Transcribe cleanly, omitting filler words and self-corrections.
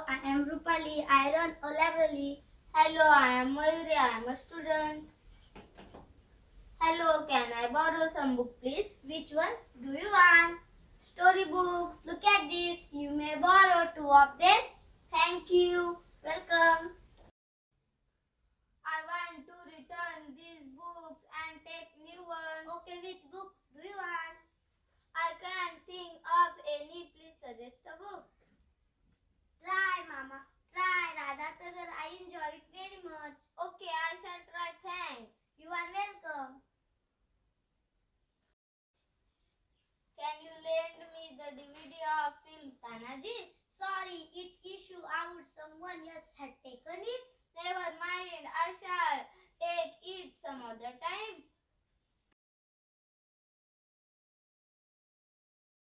I am Rupali. I run a library. Hello, I am Mayuri. I am a student. Hello, can I borrow some book please? Which ones do you want? Story books. Look at this. You may borrow 2 of them. Thank you. Welcome. I want to return these books and take new ones. Okay, which books do you want? I can't think of any. Please suggest a book. Try, Mama. Try, Radha Sagar. I enjoy it very much. Okay, I shall try. Thanks. You are welcome. Can you lend me the DVD of film Tanaji? Sorry, it issue out. Someone else had taken it. Never mind. I shall take it some other time.